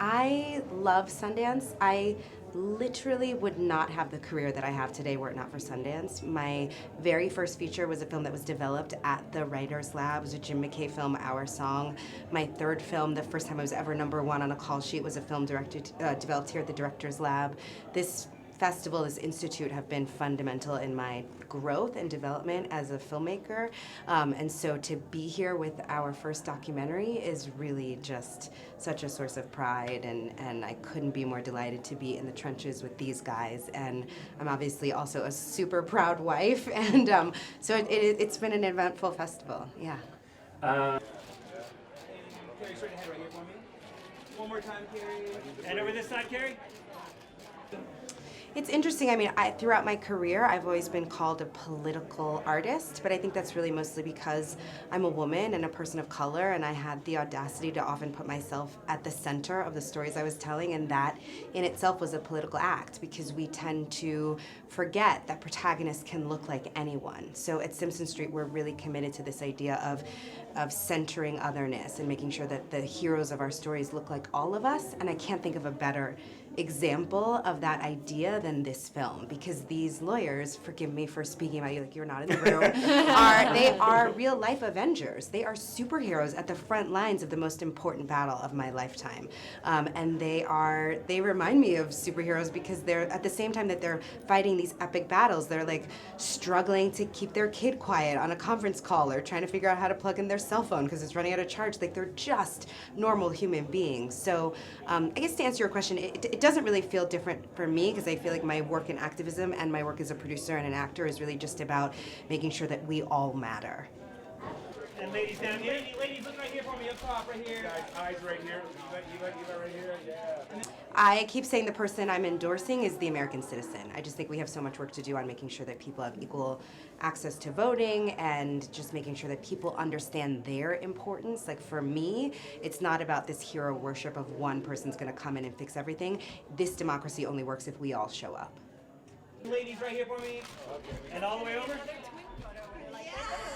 I love Sundance. I literally would not have the career that I have today were it not for Sundance. My very first feature was a film that was developed at the Writers Lab. It was a Jim McKay film, Our Song. My third film, the first time I was ever #1 on a call sheet, was a film developed here at the Directors Lab. This festival, this institute, have been fundamental in my growth and development as a filmmaker. And so to be here with our first documentary is really just such a source of pride, and I couldn't be more delighted to be in the trenches with these guys. And I'm obviously also a super proud wife, and so it's been an eventful festival, yeah. Kerry, straight ahead right here for me. One more time, Kerry. And over this side, Kerry. It's interesting. I mean, throughout my career, I've always been called a political artist, but I think that's really mostly because I'm a woman and a person of color, and I had the audacity to often put myself at the center of the stories I was telling, and that in itself was a political act, because we tend to forget that protagonists can look like anyone. So at Simpson Street, we're really committed to this idea of centering otherness and making sure that the heroes of our stories look like all of us, and I can't think of a better example of that idea than this film, because these lawyers, forgive me for speaking about you like you're not in the room, they are real life Avengers. They are superheroes at the front lines of the most important battle of my lifetime. And they remind me of superheroes because they're, at the same time that they're fighting these epic battles, they're like struggling to keep their kid quiet on a conference call or trying to figure out how to plug in their cell phone because it's running out of charge. Like, they're just normal human beings. So I guess to answer your question, it doesn't really feel different for me, because I feel like my work in activism and my work as a producer and an actor is really just about making sure that we all matter. And ladies down here. Ladies, look right here for me, up top, right here. Eyes right here. You right here. Yeah. I keep saying the person I'm endorsing is the American citizen. I just think we have so much work to do on making sure that people have equal access to voting, and just making sure that people understand their importance. Like, for me, it's not about this hero worship of one person's gonna come in and fix everything. This democracy only works if we all show up. Ladies right here for me. And all the way over.